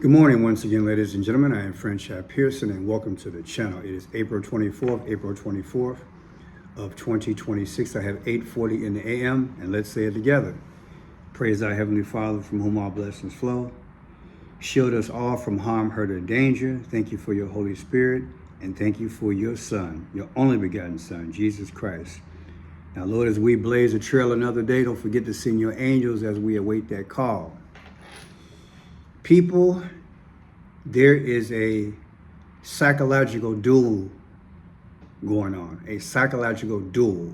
Good morning once again, ladies and gentlemen. I am Franchise Pearson and welcome to the channel. It is April 24th of 2026. I have 8:40 in the AM, and let's say it together. Praise our Heavenly Father, from whom all blessings flow. Shield us all from harm, hurt, or danger. Thank you for your Holy Spirit, and thank you for your Son, your only begotten Son, Jesus Christ. Now, Lord, as we blaze a trail another day, don't forget to send your angels as we await that call. People, there is a psychological duel going on, a psychological duel.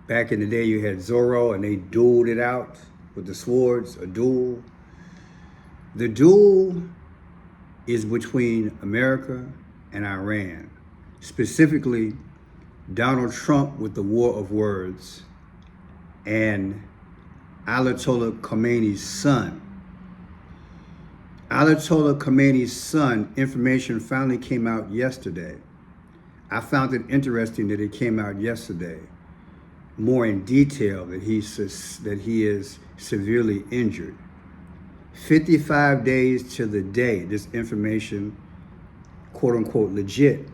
Back in the day, you had Zorro and they dueled it out with the swords, a duel. The duel is between America and Iran, specifically Donald Trump with the war of words and Ayatollah Khomeini's son. Ayatollah Khomeini's son, information finally came out yesterday. I found it interesting that it came out yesterday, more in detail, that he is severely injured. 55 days to the day, this information, quote unquote, legit,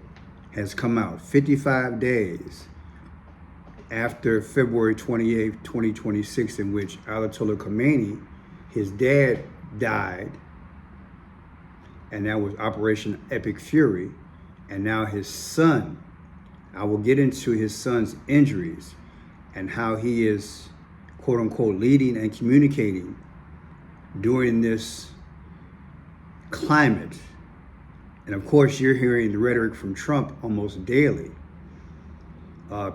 has come out. 55 days after February 28th, 2026, in which Ayatollah Khomeini, his dad, died. And that was Operation Epic Fury. And now his son, I will get into his son's injuries and how he is, quote unquote, leading and communicating during this climate. And of course, you're hearing the rhetoric from Trump almost daily.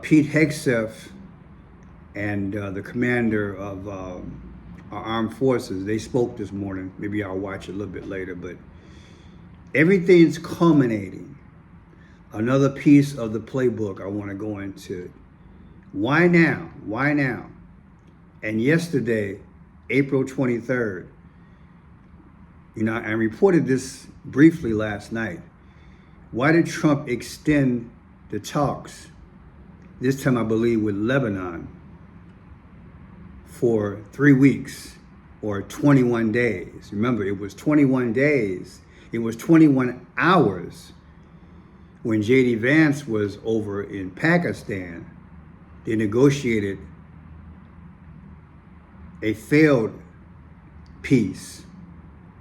Pete Hegseth and the commander of our armed forces, they spoke this morning. Maybe I'll watch it a little bit later, but everything's culminating. Another piece of the playbook I want to go into. Why now? Why now? And yesterday, April 23rd, I reported this briefly last night. Why did Trump extend the talks, this time I believe with Lebanon, for 3 weeks or 21 days? Remember, it was 21 days. It was 21 hours when J.D. Vance was over in Pakistan. They negotiated a failed peace.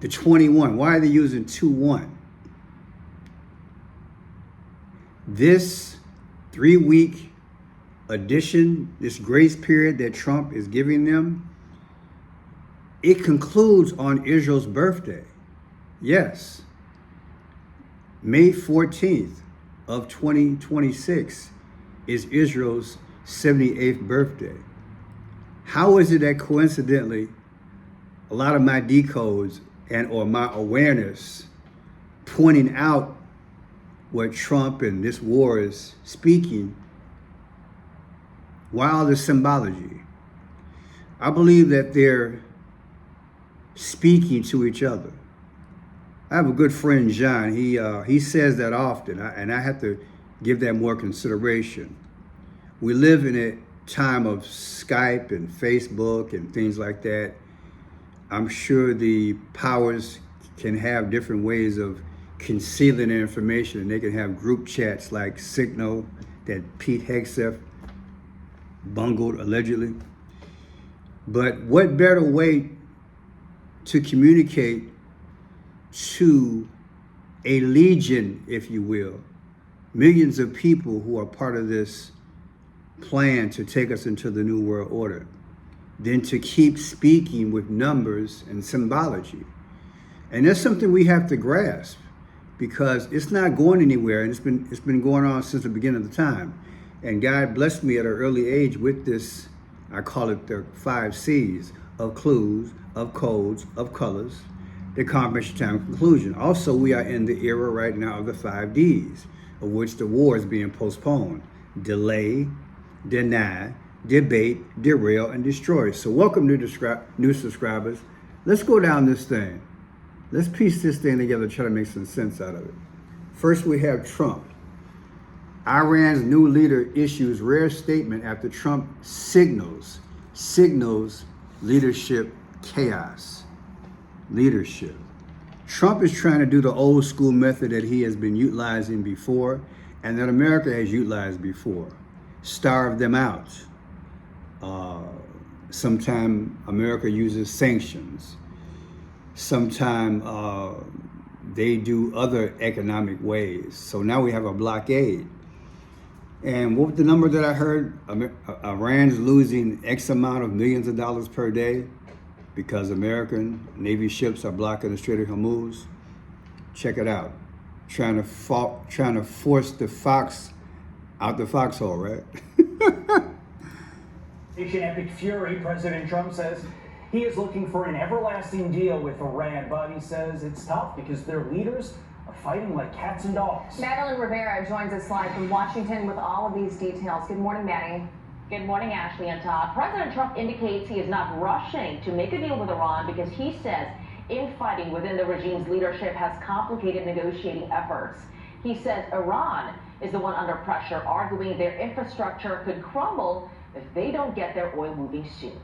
The 21. Why are they using 2-1? This 3-week addition, this grace period that Trump is giving them, it concludes on Israel's birthday. Yes, May 14th of 2026 is Israel's 78th birthday. How is it that coincidentally, a lot of my decodes or my awareness pointing out what Trump and this war is speaking, while the symbology, I believe that they're speaking to each other. I have a good friend, John. He says that often, and I have to give that more consideration. We live in a time of Skype and Facebook and things like that. I'm sure the powers can have different ways of concealing their information, and they can have group chats like Signal that Pete Hegseth bungled allegedly. But what better way to communicate to a legion, if you will, millions of people who are part of this plan to take us into the New World Order, than to keep speaking with numbers and symbology. And that's something we have to grasp, because it's not going anywhere, and it's been going on since the beginning of the time. And God blessed me at an early age with this, I call it the 5 C's, of clues, of codes, of colors, the confirmation, time, conclusion. Also, we are in the era right now of the 5 D's, of which the war is being postponed: delay, deny, debate, derail, and destroy. So welcome new subscribers. Let's go down this thing. Let's piece this thing together, try to make some sense out of it. First, we have Trump. Iran's new leader issues rare statement after Trump signals leadership chaos. Leadership. Trump is trying to do the old school method that he has been utilizing before and that America has utilized before. Starve them out. Sometime America uses sanctions. Sometime they do other economic ways. So now we have a blockade. And what was the number that I heard? Iran's losing X amount of millions of dollars per day because American Navy ships are blocking the Strait of Hormuz. Check it out. Trying to force the fox out the foxhole, right? Epic fury, President Trump says he is looking for an everlasting deal with Iran, but he says it's tough because their leaders are fighting like cats and dogs. Madeline Rivera joins us live from Washington with all of these details. Good morning, Maddie. Good morning, Ashley and Todd. President Trump indicates he is not rushing to make a deal with Iran because he says infighting within the regime's leadership has complicated negotiating efforts. He says Iran is the one under pressure, arguing their infrastructure could crumble if they don't get their oil moving soon.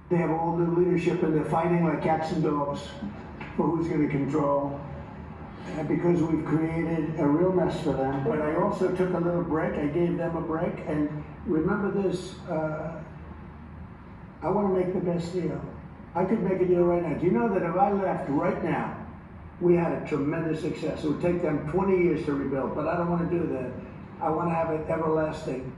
They have all new leadership and they're fighting like cats and dogs for who's going to control. Because we've created a real mess for them. But I also took a little break. I gave them a break. And remember this, I want to make the best deal. I could make a deal right now. Do you know that if I left right now, we had a tremendous success. It would take them 20 years to rebuild, but I don't want to do that. I want to have it everlasting.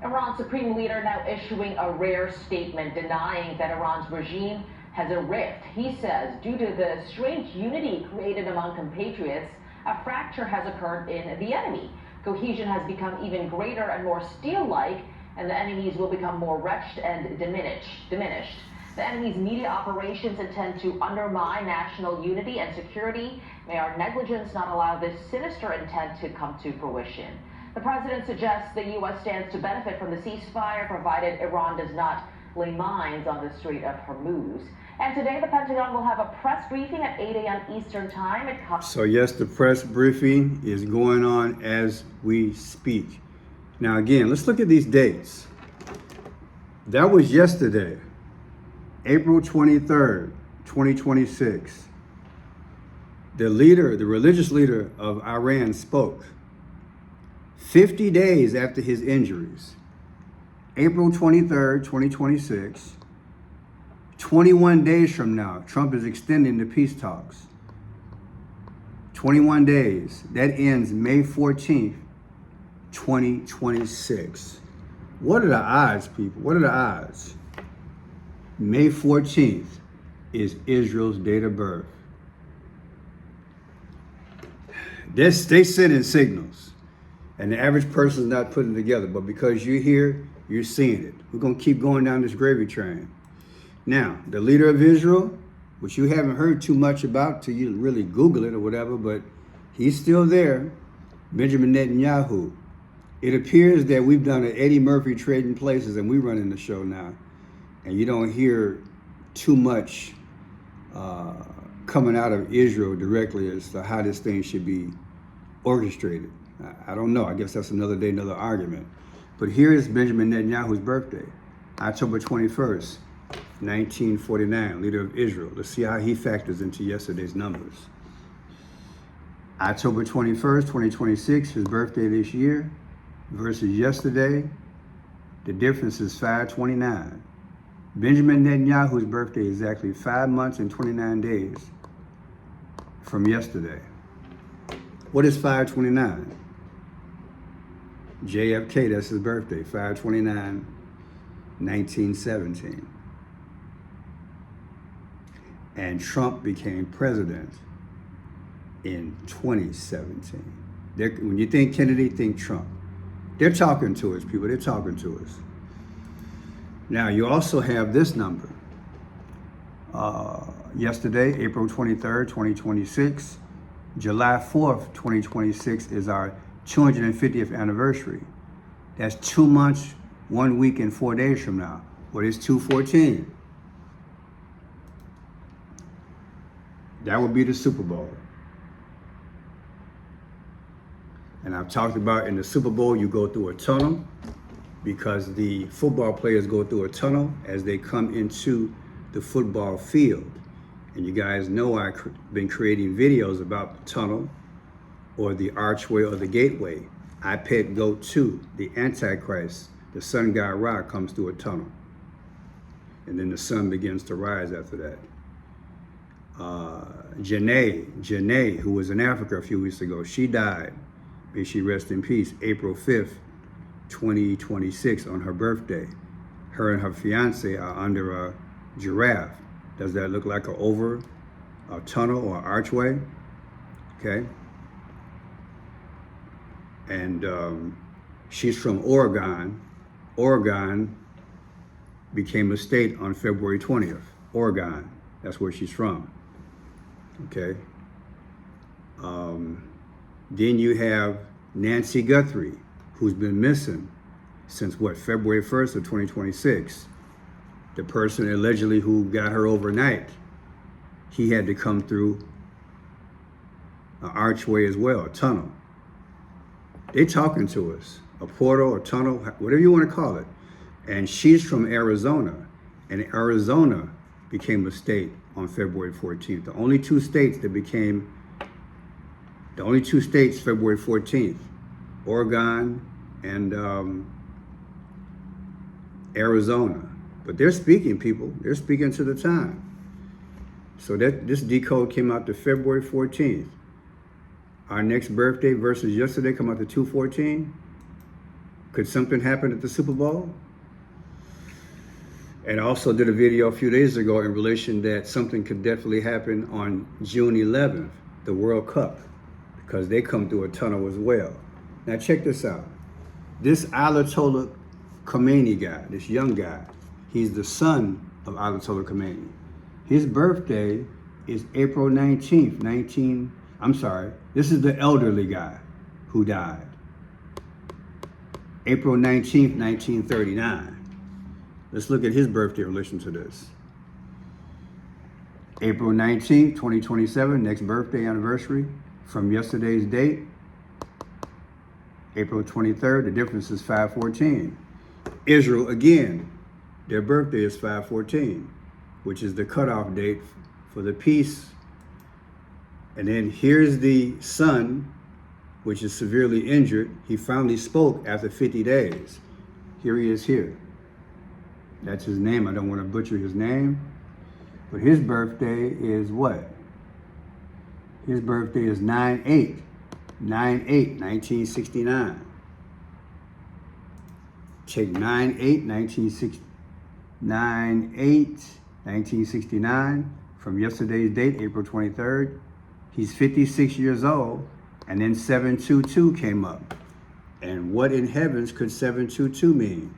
Iran's supreme leader now issuing a rare statement denying that Iran's regime has a rift. He says due to the strange unity created among compatriots, a fracture has occurred in the enemy. Cohesion has become even greater and more steel-like, and the enemies will become more wretched and diminished. The enemy's media operations intend to undermine national unity and security. May our negligence not allow this sinister intent to come to fruition. The president suggests the U.S. stands to benefit from the ceasefire, provided Iran does not lay mines on the Strait of Hormuz. And today, the Pentagon will have a press briefing at 8 a.m. Eastern Time. So yes, the press briefing is going on as we speak. Now again, let's look at these dates. That was yesterday, April 23rd, 2026. The religious leader of Iran spoke 50 days after his injuries. April 23rd, 2026. 21 days from now, Trump is extending the peace talks. 21 days. That ends May 14th, 2026. What are the odds, people? What are the odds? May 14th is Israel's date of birth. They send in signals, and the average person is not putting it together. But because you're here, you're seeing it. We're going to keep going down this gravy train. Now, the leader of Israel, which you haven't heard too much about till you really Google it or whatever, but he's still there, Benjamin Netanyahu. It appears that we've done an Eddie Murphy Trading Places and we're running the show now. And you don't hear too much coming out of Israel directly as to how this thing should be orchestrated. I don't know. I guess that's another day, another argument. But here is Benjamin Netanyahu's birthday, October 21st. 1949, leader of Israel. Let's see how he factors into yesterday's numbers. October 21st, 2026, his birthday this year versus yesterday, the difference is 529. Benjamin Netanyahu's birthday is exactly 5 months and 29 days from yesterday. What is 529? JFK, that's his birthday, 529, 1917. And Trump became president in 2017. When you think Kennedy, think Trump. They're talking to us, people. They're talking to us. Now, you also have this number. Yesterday, April 23rd, 2026, July 4th, 2026 is our 250th anniversary. That's 2 months, 1 week, and 4 days from now. What is 214? That would be the Super Bowl. And I've talked about in the Super Bowl, you go through a tunnel because the football players go through a tunnel as they come into the football field. And you guys know I've been creating videos about the tunnel or the archway or the gateway. I pet goat 2, the Antichrist, the sun god Ra, comes through a tunnel. And then the sun begins to rise after that. Janae, who was in Africa a few weeks ago, she died. May she rest in peace. April 5th, 2026, on her birthday. Her and her fiance are under a giraffe. Does that look like a tunnel or archway? Okay. And she's from Oregon. Oregon became a state on February 20th. Oregon, that's where she's from. Okay. Then you have Nancy Guthrie, who's been missing since what, February 1st of 2026. The person allegedly who got her overnight, he had to come through an archway as well, a tunnel. They talking to us, a portal, a tunnel, whatever you want to call it. And she's from Arizona, and Arizona became a state on February 14th. The only two states February 14th, Oregon and Arizona. But they're speaking, people. They're speaking to the time. So this decode came out to February 14th. Our next birthday versus yesterday come out to 2/14. Could something happen at the Super Bowl? And I also did a video a few days ago in relation that something could definitely happen on June 11th, the World Cup, because they come through a tunnel as well. Now check this out. This Ayatollah Khomeini guy, this young guy, he's the son of Ayatollah Khomeini. His birthday is April 19th, this is the elderly guy who died. April 19th, 1939. Let's look at his birthday in relation to this. April 19th, 2027, next birthday anniversary from yesterday's date. April 23rd, the difference is 5/14. Israel, again, their birthday is 5/14, which is the cutoff date for the peace. And then here's the son, which is severely injured. He finally spoke after 50 days. Here he is here. That's his name. I don't want to butcher his name. But his birthday is what? His birthday is 9/8/1969. Check 9/8/1969 from yesterday's date, April 23rd. He's 56 years old, and then 722 came up. And what in heavens could 722 mean?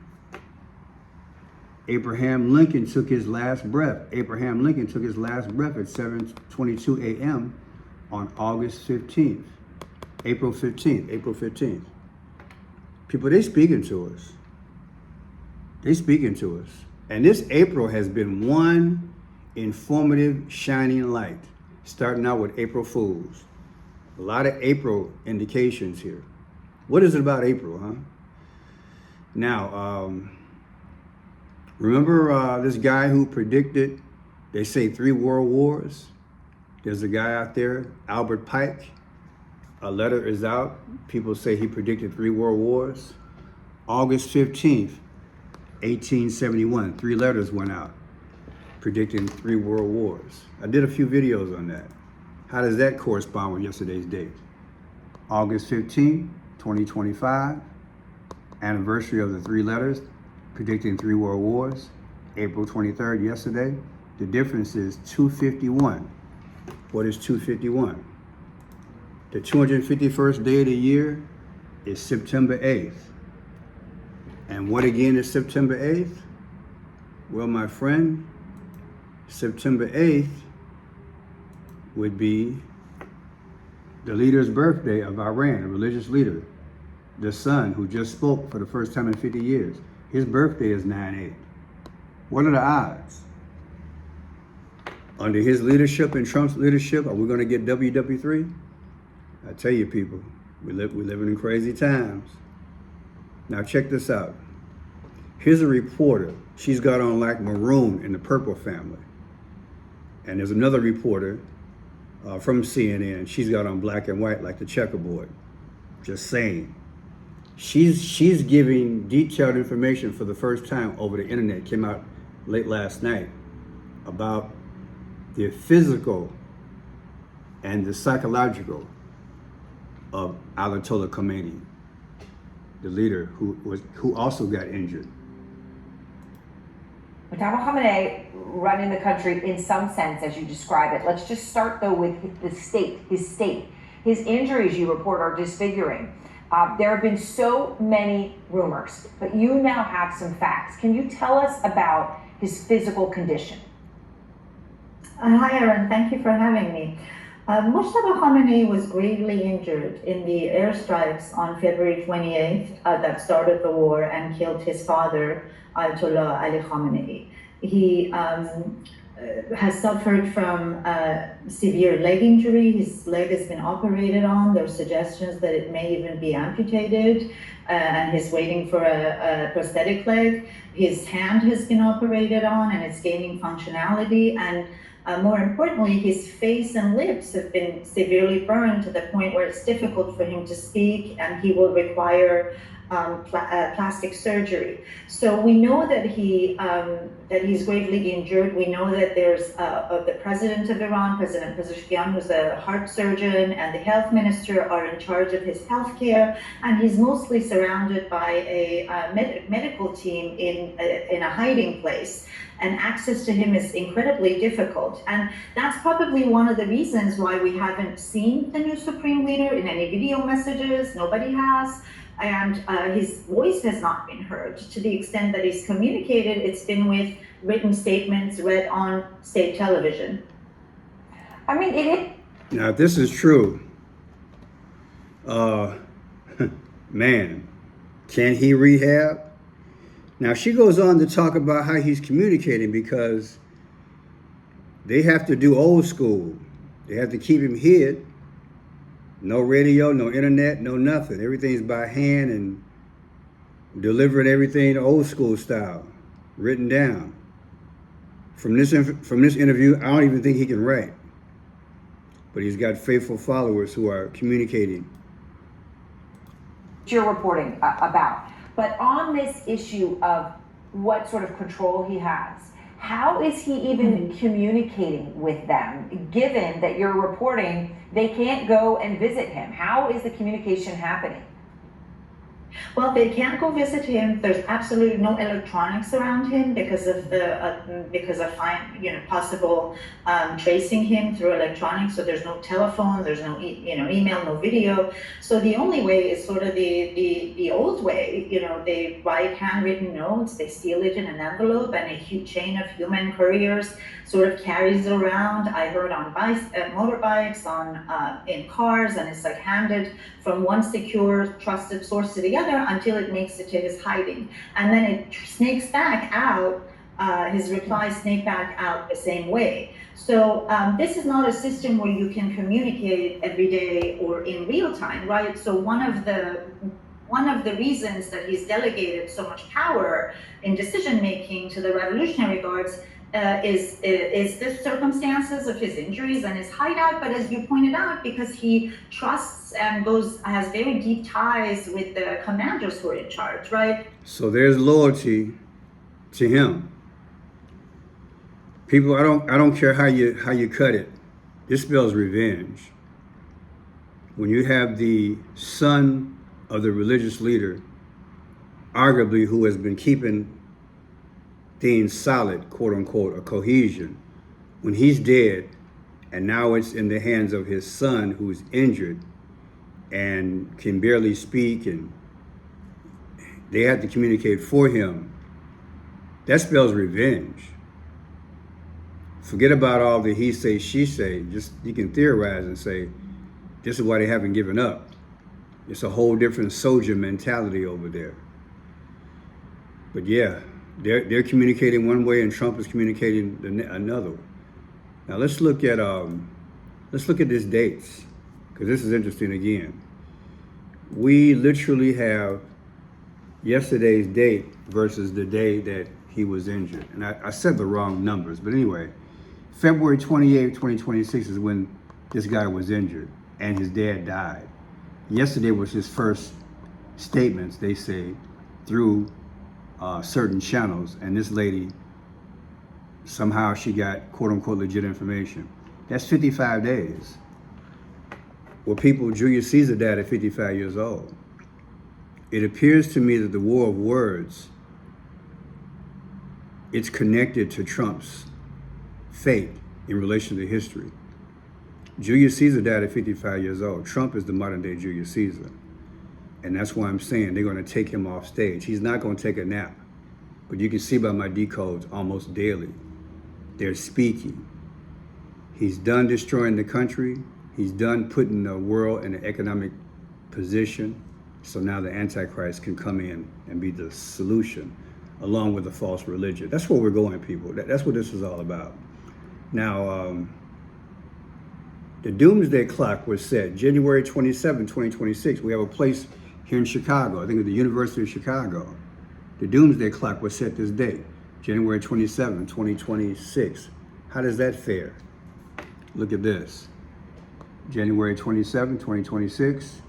Abraham Lincoln took his last breath. Abraham Lincoln took his last breath at 7:22 a.m. on August 15th. April 15th. People, they speaking to us. They speaking to us. And this April has been one informative, shining light, starting out with April Fools. A lot of April indications here. What is it about April, huh? Now, remember this guy who predicted, they say 3 world wars? There's a guy out there, Albert Pike. A letter is out. People say he predicted 3 world wars. August 15th, 1871, 3 letters went out predicting 3 world wars. I did a few videos on that. How does that correspond with yesterday's date? August 15th, 2025, anniversary of the 3 letters predicting 3 world wars. April 23rd, yesterday. The difference is 251. What is 251? The 251st day of the year is September 8th. And what again is September 8th? Well, my friend, September 8th would be the leader's birthday of Iran, a religious leader, the son who just spoke for the first time in 50 years. His birthday is 9/8. What are the odds? Under his leadership and Trump's leadership, are we going to get WW3? I tell you, people, we're living in crazy times. Now check this out. Here's a reporter. She's got on like maroon in the Purple family. and there's another reporter from CNN. She's got on black and white like the checkerboard. Just saying. She's giving detailed information for the first time over the internet. Came out late last night about the physical and the psychological of Ayatollah Khomeini, the leader who also got injured. Mustafa Khamenei running the country in some sense, as you describe it. Let's just start though with his state. His injuries, you report, are disfiguring. There have been so many rumors, but you now have some facts. Can you tell us about his physical condition? Hi, Aaron. Thank you for having me. Mustafa Khamenei was gravely injured in the airstrikes on February 28th that started the war and killed his father, Ayatollah Ali Khamenei. He has suffered from severe leg injury. His leg has been operated on. There are suggestions that it may even be amputated, and he's waiting for a prosthetic leg. His hand has been operated on and it's gaining functionality. And more importantly, his face and lips have been severely burned to the point where it's difficult for him to speak, and he will require plastic surgery. So we know that he's gravely injured. We know that there's the president of Iran, President Pezeshkian, who's a heart surgeon, and the health minister are in charge of his health care, and he's mostly surrounded by a medical team in a hiding place. And access to him is incredibly difficult. And that's probably one of the reasons why we haven't seen the new Supreme Leader in any video messages. Nobody has. And his voice has not been heard. To the extent that he's communicated, it's been with written statements read on state television. I mean, Now, if this is true, man, can he rehab? Now, she goes on to talk about how he's communicating, because they have to do old school. They have to keep him hid. No radio, no internet, no nothing. Everything's by hand and delivering everything old school style, written down. From this interview, I don't even think he can write. But he's got faithful followers who are communicating. you're reporting about. But on this issue of what sort of control he has, how is he even communicating with them, given that you're reporting they can't go and visit him? How is the communication happening? Well, they can't go visit him. There's absolutely no electronics around him because of possible tracing him through electronics. So there's no telephone, there's no email, no video. So the only way is sort of the old way. They write handwritten notes, they seal it in an envelope, and a huge chain of human couriers sort of carries it around. I heard on motorbikes, in cars, and it's like handed from one secure, trusted source to the other until it makes it to his hiding. And then it snakes back out, his replies snake back out the same way. So this is not a system where you can communicate every day or in real time, right? So one of the reasons that he's delegated so much power in decision making to the Revolutionary Guards is the circumstances of his injuries and his hideout, but as you pointed out, because he trusts and has very deep ties with the commanders who are in charge, right? So there's loyalty to him. People, I don't care how you cut it. This spells revenge. When you have the son of the religious leader, arguably who has been keeping things solid, quote unquote, a cohesion, when he's dead, and now it's in the hands of his son who's injured and can barely speak, and they have to communicate for him, that spells revenge. Forget about all the he say, she say. Just you can theorize and say, this is why they haven't given up. It's a whole different soldier mentality over there. But yeah, they're communicating one way and Trump is communicating another. Now let's look at these dates, because this is interesting again. We literally have yesterday's date versus the day that he was injured. And I said the wrong numbers, but anyway, February 28th, 2026 is when this guy was injured and his dad died. Yesterday was his first statements, they say, through certain channels, and this lady, somehow she got quote unquote legit information. That's 55 days. Well, people, Julius Caesar died at 55 years old. It appears to me that the war of words, it's connected to Trump's fate in relation to history. Julius Caesar died at 55 years old. Trump is the modern day Julius Caesar. And that's why I'm saying they're going to take him off stage. He's not going to take a nap. But you can see by my decodes almost daily, they're speaking. He's done destroying the country. He's done putting the world in an economic position. So now the Antichrist can come in and be the solution, along with the false religion. That's where we're going, people. That's what this is all about. Now, the doomsday clock was set January 27, 2026. We have a place here in Chicago, I think at the University of Chicago. The doomsday clock was set this day, January 27, 2026. How does that fare? Look at this. January 27, 2026.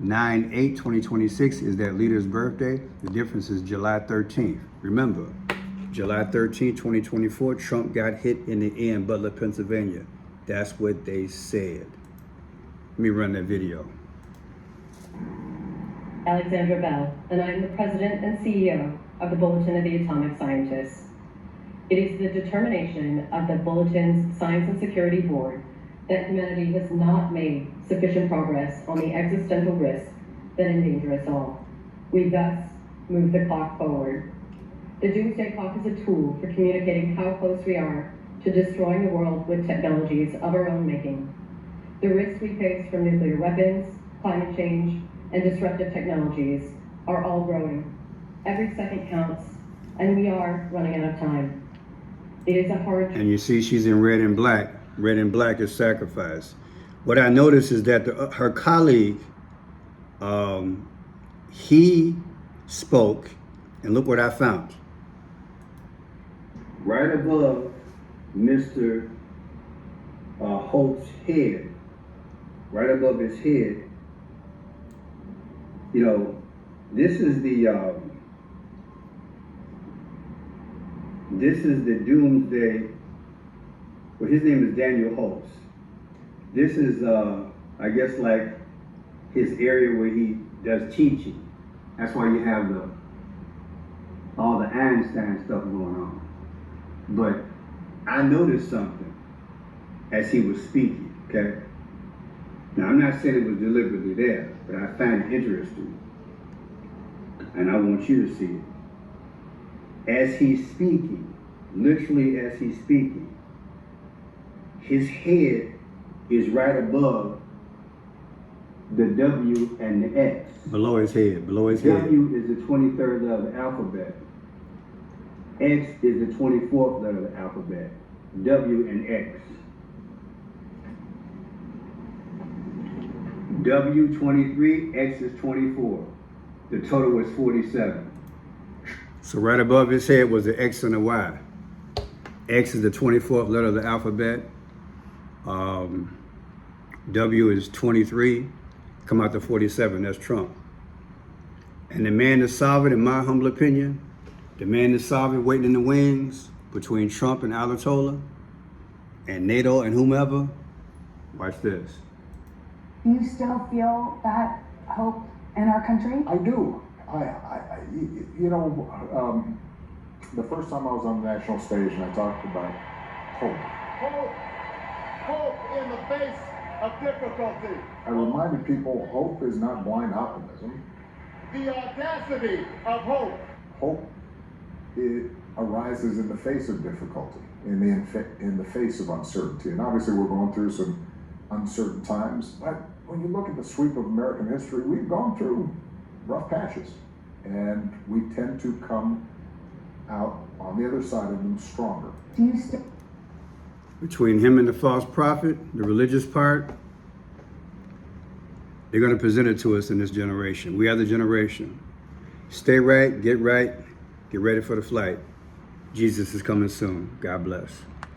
9/8/2026 is that leader's birthday. The difference is July 13th. Remember, July 13th, 2024, Trump got hit in the ear in Butler, Pennsylvania. That's what they said. Let me run that video. Alexandra Bell, and I am the President and CEO of the Bulletin of the Atomic Scientists. It is the determination of the Bulletin's Science and Security Board that humanity has not made sufficient progress on the existential risks that endanger us all. We thus move the clock forward. The doomsday clock is a tool for communicating how close we are to destroying the world with technologies of our own making. The risks we face from nuclear weapons, climate change, and disruptive technologies are all growing. Every second counts, and we are running out of time. It is a hard... And you see she's in red and black. Red and black is sacrifice. What I noticed is that her colleague, he spoke, and look what I found. Right above Mr. Holt's head, right above his head, you know, this is the doomsday. Well, his name is Daniel Holtz. This is, I guess, like his area where he does teaching. That's why you have all the Einstein stuff going on. But I noticed something as he was speaking, okay? Now, I'm not saying it was deliberately there, but I find it interesting. And I want you to see it. As he's speaking, literally as he's speaking, his head is right above the W and the X. Below his head, below his head. W is the 23rd letter of the alphabet. X is the 24th letter of the alphabet. W and X. W 23, X is 24. The total was 47. So right above his head was the X and the Y. X is the 24th letter of the alphabet. W is 23. Come out to 47, that's Trump. And the man that's solving, in my humble opinion, the man that's solving, waiting in the wings between Trump and Ayatollah and NATO and whomever, watch this. Do you still feel that hope in our country? I do. You know, the first time I was on the national stage and I talked about hope. Hope in the face of difficulty. I reminded people hope is not blind optimism. The audacity of hope. Hope, it arises in the face of difficulty, in the face of uncertainty. And obviously we're going through some uncertain times, but when you look at the sweep of American history, we've gone through rough patches, and we tend to come out on the other side of them stronger. Do you still... Between him and the false prophet, the religious part, they're going to present it to us in this generation. We are the generation. Stay right, get ready for the flight. Jesus is coming soon. God bless.